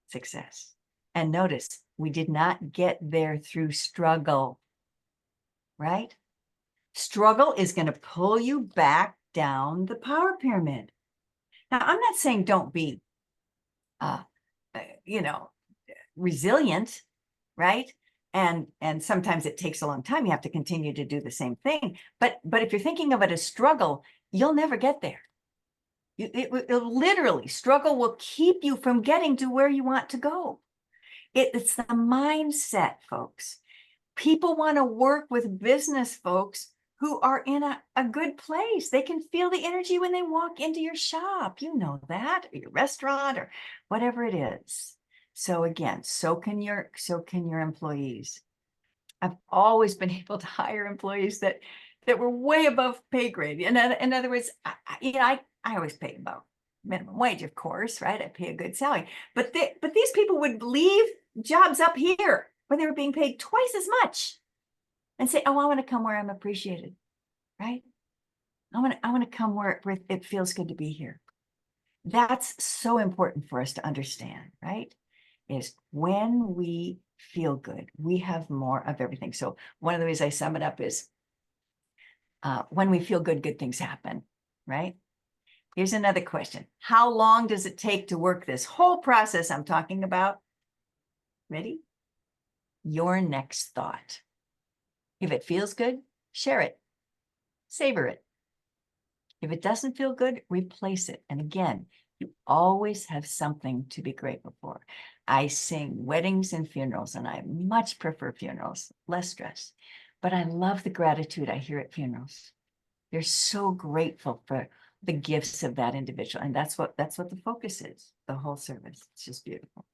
Speaker 2: success. And notice, we did not get there through struggle, right? Struggle is going to pull you back down the power pyramid. Now, I'm not saying don't be, resilient, right? And sometimes it takes a long time. You have to continue to do the same thing. But if you're thinking of it as struggle, you'll never get there. It literally, struggle will keep you from getting to where you want to go. It's the mindset, folks. People want to work with business folks who are in a good place. They can feel the energy when they walk into your shop. You know that, or your restaurant, or whatever it is. So again, so can your employees. I've always been able to hire employees that were way above pay grade. In other words, I always pay about minimum wage, of course, right? I pay a good salary, but these people would leave jobs up here where they were being paid twice as much and say, oh, I want to come where I'm appreciated, right? I want to come where it feels good to be here. That's so important for us to understand, right? Is when we feel good, we have more of everything. So one of the ways I sum it up is when we feel good, good things happen, right? Here's another question. How long does it take to work this whole process I'm talking about? Ready? Your next thought. If it feels good, share it, savor it. If it doesn't feel good, replace it. And again, you always have something to be grateful for. I sing weddings and funerals, and I much prefer funerals, less stress. But I love the gratitude I hear at funerals. They're so grateful for the gifts of that individual. And that's what the focus is, the whole service. It's just beautiful.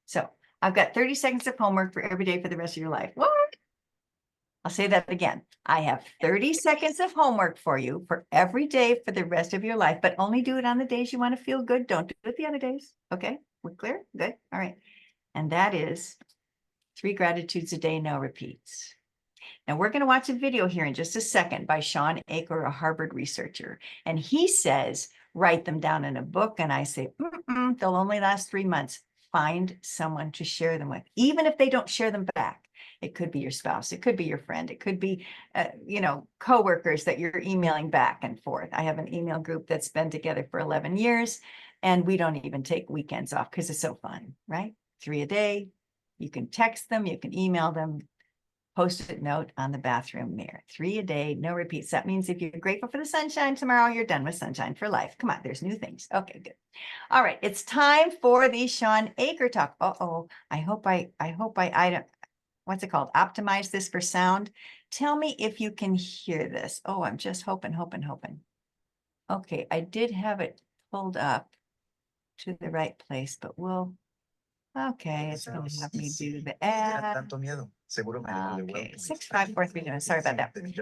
Speaker 2: So I've got 30 seconds of homework for every day for the rest of your life. What? I'll say that again. I have 30 seconds of homework for you for every day for the rest of your life, but only do it on the days you want to feel good. Don't do it the other days. Okay, we're clear? Good. All right. And that is 3 gratitudes a day, no repeats. Now we're going to watch a video here in just a second by Sean Aker, a Harvard researcher. And he says, write them down in a book. And I say, they'll only last 3 months. Find someone to share them with, even if they don't share them back. It could be your spouse. It could be your friend. It could be, coworkers that you're emailing back and forth. I have an email group that's been together for 11 years, and we don't even take weekends off because it's so fun, right? 3 a day. You can text them. You can email them. Post-it note on the bathroom mirror. 3 a day, no repeats. That means if you're grateful for the sunshine tomorrow, you're done with sunshine for life. Come on, there's new things. Okay, good. All right, it's time for the Sean Aker talk. I hope I don't, what's it called? Optimize this for sound. Tell me if you can hear this. Oh, I'm just hoping. Okay, I did have it pulled up to the right place, but okay, it's going to have me do the ad. Okay, 6543. Sorry about that. Click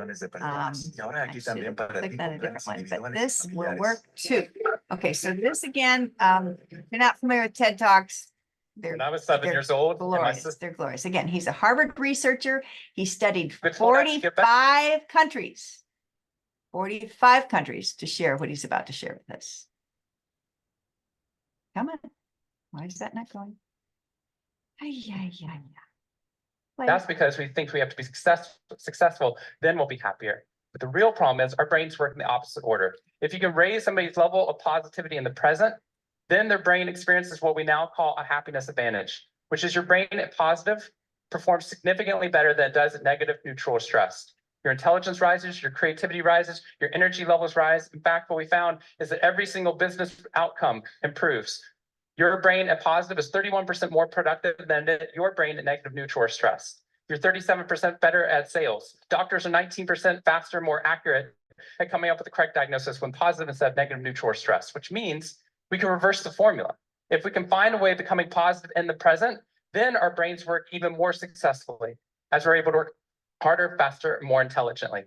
Speaker 2: that a different one, but this will work too. Okay, so this again, if you're not familiar with TED Talks,
Speaker 3: when I was 7 years old,
Speaker 2: glorious. They're glorious. Again, he's a Harvard researcher. He studied 45 countries. 45 countries to share what he's about to share with us. Come on. Why is that not going?
Speaker 3: That's because we think we have to be successful, then we'll be happier. But the real problem is our brains work in the opposite order. If you can raise somebody's level of positivity in the present, then their brain experiences what we now call a happiness advantage, which is your brain at positive performs significantly better than it does at negative, neutral, or stressed. Your intelligence rises, your creativity rises, your energy levels rise. In fact, what we found is that every single business outcome improves. Your brain at positive is 31% more productive than your brain at negative, neutral, or stressed. You're 37% better at sales. Doctors are 19% faster, more accurate at coming up with the correct diagnosis when positive instead of negative, neutral, or stressed, which means we can reverse the formula. If we can find a way of becoming positive in the present, then our brains work even more successfully as we're able to work harder, faster, and more intelligently.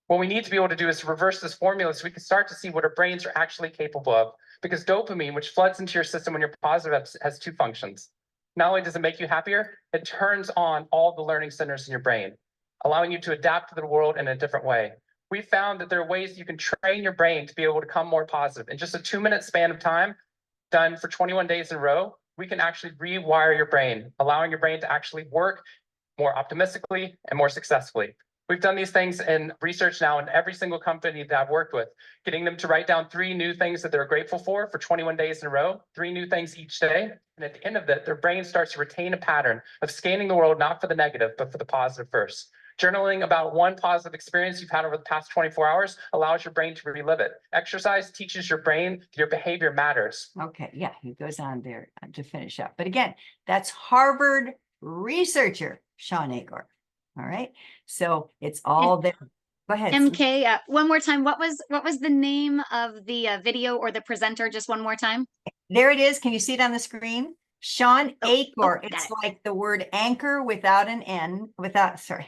Speaker 3: What we need to be able to do is to reverse this formula so we can start to see what our brains are actually capable of. Because dopamine, which floods into your system when you're positive, has 2 functions. Not only does it make you happier, it turns on all the learning centers in your brain, allowing you to adapt to the world in a different way. We found that there are ways you can train your brain to be able to become more positive. In just a 2-minute span of time, done for 21 days in a row, we can actually rewire your brain, allowing your brain to actually work more optimistically and more successfully. We've done these things in research now in every single company that I've worked with, getting them to write down 3 new things that they're grateful for 21 days in a row, 3 new things each day. And at the end of that, their brain starts to retain a pattern of scanning the world, not for the negative, but for the positive first. Journaling about 1 positive experience you've had over the past 24 hours allows your brain to relive it. Exercise teaches your brain that your behavior matters.
Speaker 2: Okay, yeah, he goes on there to finish up. But again, that's Harvard researcher Sean Aker. All right, so it's all there. Go ahead.
Speaker 1: MK, one more time. What was the name of the video or the presenter? Just one more time.
Speaker 2: There it is. Can you see it on the screen? Sean Aker. It's like the word anchor without an N. Sorry.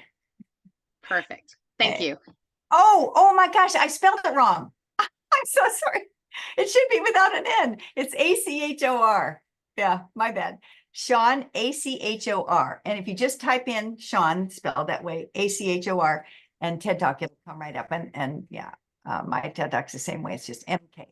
Speaker 1: Perfect. Thank you.
Speaker 2: Oh my gosh, I spelled it wrong. I'm so sorry. It should be without an N. It's Achor. Yeah, my bad. Sean, Achor. And if you just type in Sean, spelled that way, Achor, and TED Talk, it'll come right up. And yeah, my TED Talk's the same way. It's just MK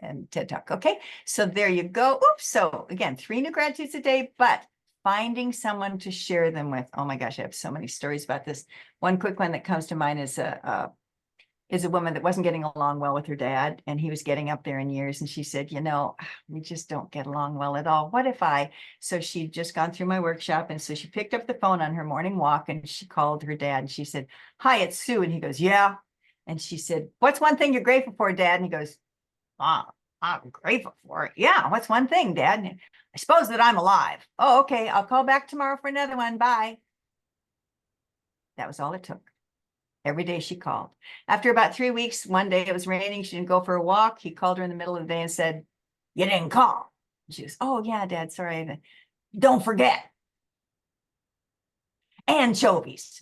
Speaker 2: and TED Talk. Okay, so there you go. Oops. So again, 3 new gratitudes a day, but finding someone to share them with. Oh my gosh, I have so many stories about this. One quick one that comes to mind is a woman that wasn't getting along well with her dad, and he was getting up there in years, and she said, we just don't get along well at all. So she'd just gone through my workshop, and so she picked up the phone on her morning walk, and she called her dad, and she said, "Hi, it's Sue." And he goes, "Yeah." And she said, what's one thing you're grateful for, Dad? And he goes, Mom, I'm grateful for it. Yeah, what's one thing, Dad? And I suppose that I'm alive. Oh, okay. I'll call back tomorrow for another one. Bye. That was all it took. Every day she called. After about 3 weeks, one day it was raining. She didn't go for a walk. He called her in the middle of the day and said, you didn't call. She goes, oh, yeah, Dad, sorry. Don't forget. Anchovies.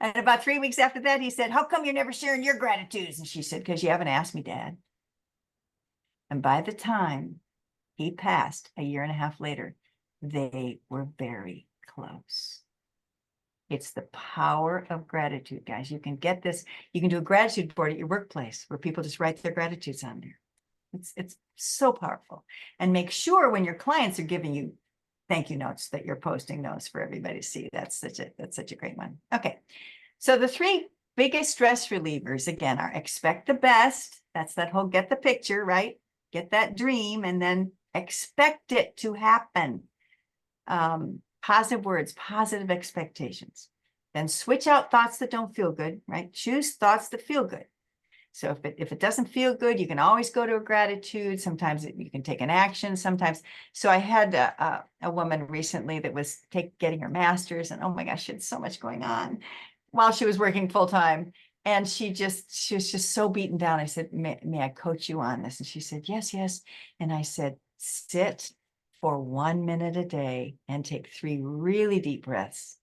Speaker 2: And about 3 weeks after that, he said, how come you're never sharing your gratitudes? And she said, because you haven't asked me, Dad. And by the time he passed a year and a half later, they were very close. It's the power of gratitude, guys. You can get this. You can do a gratitude board at your workplace where people just write their gratitudes on there. It's so powerful. And make sure when your clients are giving you thank you notes that you're posting those for everybody to see. That's such a great one. Okay. So the 3 biggest stress relievers, again, are expect the best. That's that whole get the picture, right? Get that dream and then expect it to happen. Positive words, positive expectations. Then switch out thoughts that don't feel good, right? Choose thoughts that feel good. So if it doesn't feel good, you can always go to a gratitude. Sometimes you can take an action. Sometimes. So I had a woman recently that was getting her master's, and oh my gosh, she had so much going on while she was working full time. And she was just so beaten down. I said, may I coach you on this? And she said, yes, yes. And I said, sit for 1 minute a day and take 3 really deep breaths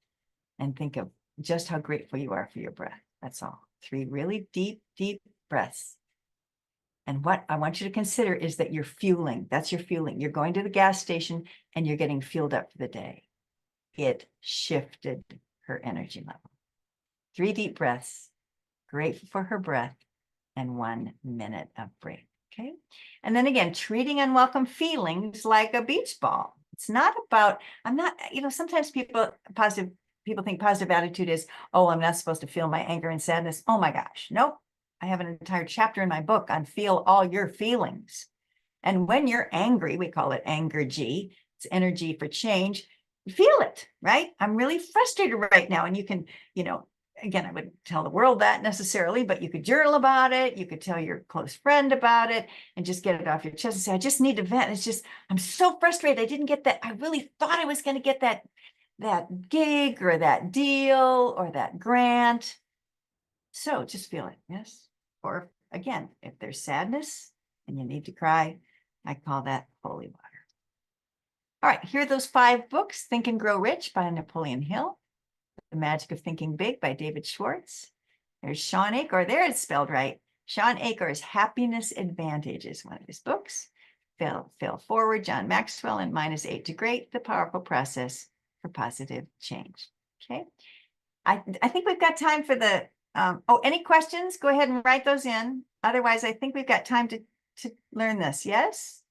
Speaker 2: and think of just how grateful you are for your breath. That's all. 3 really deep breaths. And what I want you to consider is that you're fueling. That's your fueling. You're going to the gas station and you're getting fueled up for the day. It shifted her energy level. 3 deep breaths, grateful for her breath, and 1 minute of break. Okay. And then again, treating unwelcome feelings like a beach ball. It's not about, sometimes people think positive attitude is, oh, I'm not supposed to feel my anger and sadness. Oh my gosh. Nope. I have an entire chapter in my book on feel all your feelings. And when you're angry, we call it anger G. It's energy for change. Feel it, right? I'm really frustrated right now. And you can, again, I wouldn't tell the world that necessarily, but you could journal about it. You could tell your close friend about it and just get it off your chest and say, I just need to vent. It's just, I'm so frustrated. I didn't get that. I really thought I was going to get that gig or that deal or that grant. So just feel it. Yes. Or again, if there's sadness and you need to cry, I call that holy water. All right. Here are those 5 books: Think and Grow Rich by Napoleon Hill. The Magic of Thinking Big by David Schwartz. There's Sean Achor. There it's spelled right. Sean Achor's Happiness Advantage is one of his books. Fail Forward, John Maxwell, and mine is 8 to Great, The Powerful Process for Positive Change. Okay. I think we've got time for the, any questions? Go ahead and write those in. Otherwise, I think we've got time to learn this. Yes?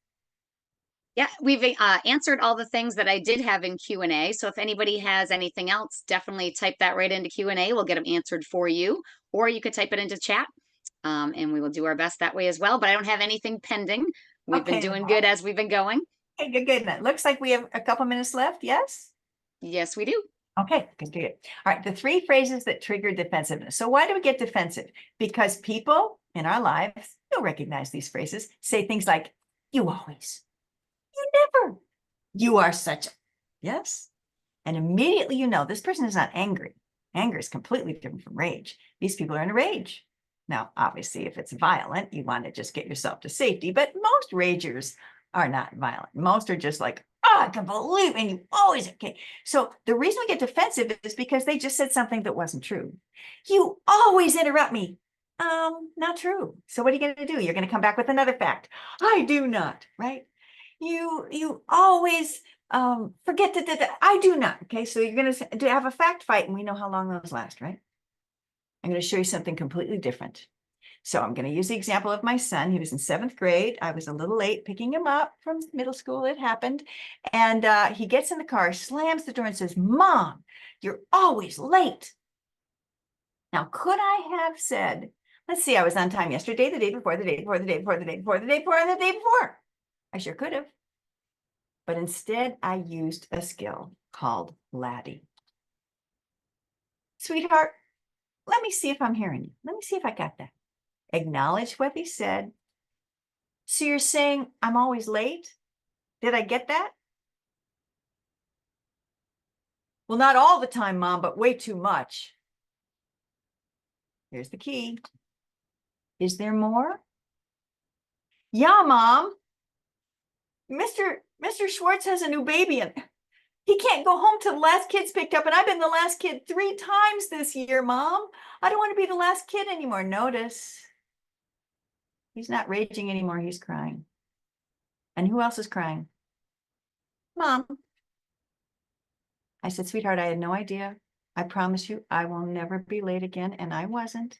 Speaker 1: Yeah, we've answered all the things that I did have in Q&A. So if anybody has anything else, definitely type that right into Q&A. We'll get them answered for you. Or you could type it into chat, and we will do our best that way as well. But I don't have anything pending. We've been doing good as we've been going.
Speaker 2: Okay, good. It looks like we have a couple minutes left. Yes?
Speaker 1: Yes, we do.
Speaker 2: Okay, good. All right, the 3 phrases that trigger defensiveness. So why do we get defensive? Because people in our lives, you'll recognize these phrases, say things like, you always, you never, you are such a, yes? And immediately you know this person is not angry. Anger is completely different from rage. These people are in a rage. Now, obviously, if it's violent, you want to just get yourself to safety, but most ragers are not violent. Most are just like, oh, I can believe, and you always, okay. So the reason we get defensive is because they just said something that wasn't true. You always interrupt me. Not true. So what are you going to do? You're going to come back with another fact. I do not, right? You always forget that I do not. Okay, so you're going to have a fact fight, and we know how long those last, right? I'm going to show you something completely different. So I'm going to use the example of my son. He was in 7th grade. I was a little late picking him up from middle school. It happened. And he gets in the car, slams the door and says, Mom, you're always late. Now, could I have said, let's see, I was on time yesterday, the day before, the day before, the day before, the day before, the day before, and the day before. I sure could have. But instead, I used a skill called Laddie. Sweetheart, let me see if I'm hearing you. Let me see if I got that. Acknowledge what he said. So you're saying I'm always late? Did I get that? Well, not all the time, Mom, but way too much. Here's the key. Is there more? Yeah, Mom. Mr. Schwartz has a new baby and he can't go home till the last kid's picked up, and I've been the last kid 3 times this year, Mom. I don't want to be the last kid anymore. Notice, he's not raging anymore. He's crying. And who else is crying? Mom. I said, sweetheart, I had no idea. I promise you, I will never be late again. And I wasn't,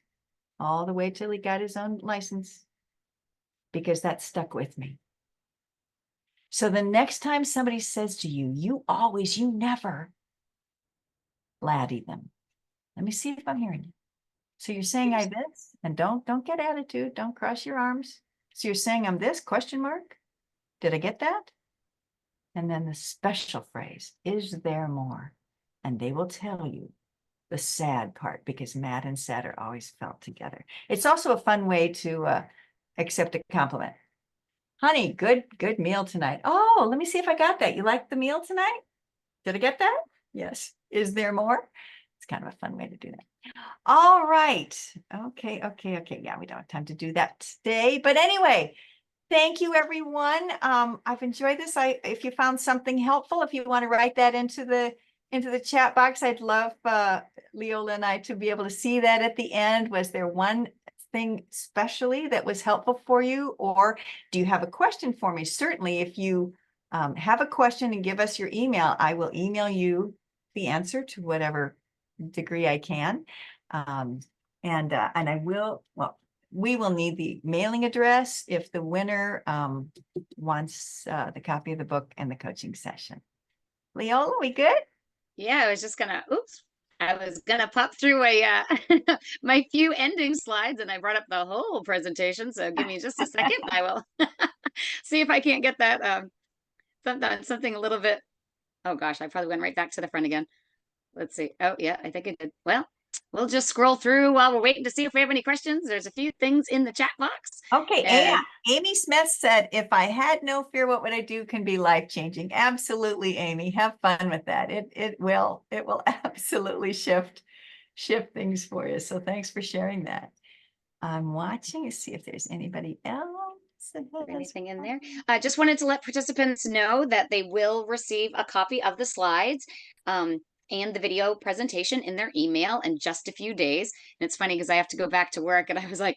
Speaker 2: all the way till he got his own license, because that stuck with me. So the next time somebody says to you, you never, laddie them. Let me see if I'm hearing you. So you're saying I this, and don't get attitude. Don't cross your arms. So you're saying I'm this, question mark? Did I get that? And then the special phrase, is there more? And they will tell you the sad part, because mad and sad are always felt together. It's also a fun way to accept a compliment. Honey, good meal tonight. Oh, let me see if I got that. You like the meal tonight? Did I get that? Yes. Is there more? It's kind of a fun way to do that. All right. Okay. Yeah, we don't have time to do that today. But anyway, thank you, everyone. I've enjoyed this. If you found something helpful, if you want to write that into the chat box, I'd love Leola and I to be able to see that at the end. Was there one thing especially that was helpful for you, or do you have a question for me? Certainly, if you have a question and give us your email, I will email you the answer to whatever degree I can. And I will, well, we will need the mailing address if the winner wants the copy of the book and the coaching session. Leola, we good?
Speaker 1: Yeah, I was just gonna, I was gonna pop through my few ending slides, and I brought up the whole presentation. So give me just a second. I will see if I can't get that something a little bit. Oh gosh, I probably went right back to the front again. Let's see. Oh yeah, I think I did. Well, we'll just scroll through while we're waiting to see if we have any questions. There's a few things in the chat box.
Speaker 2: Okay,
Speaker 1: And
Speaker 2: Amy Smith said, if I had no fear, what would I do can be life-changing. Absolutely, Amy. Have fun with that. It will absolutely shift things for you. So thanks for sharing that. I'm watching to see if there's anybody else.
Speaker 1: Anything in there? I just wanted to let participants know that they will receive a copy of the slides and the video presentation in their email in just a few days. And it's funny because I have to go back to work, and I was like,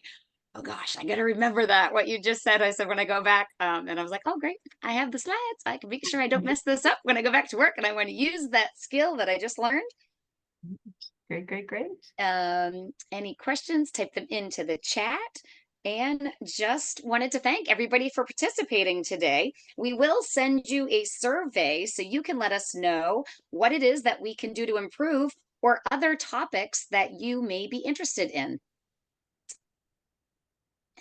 Speaker 1: oh gosh, I got to remember that, what you just said. I said, when I go back, and I was like, oh, great. I have the slides. I can make sure I don't mess this up when I go back to work, and I want to use that skill that I just learned.
Speaker 2: Great.
Speaker 1: Any questions, type them into the chat. And just wanted to thank everybody for participating today. We will send you a survey so you can let us know what it is that we can do to improve, or other topics that you may be interested in.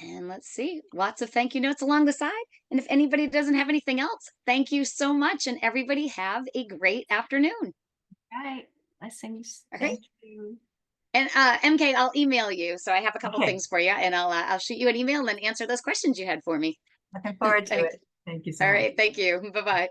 Speaker 1: And let's see, lots of thank you notes along the side. And if anybody doesn't have anything else, thank you so much. And everybody have a great afternoon.
Speaker 2: All right. Blessings.
Speaker 1: Okay.
Speaker 2: Thank you.
Speaker 1: And MK, I'll email you. So I have a couple things for you, and I'll shoot you an email and then answer those questions you had for me.
Speaker 2: Looking forward to it. Thank you so much.
Speaker 1: All right. Thank you. Bye-bye.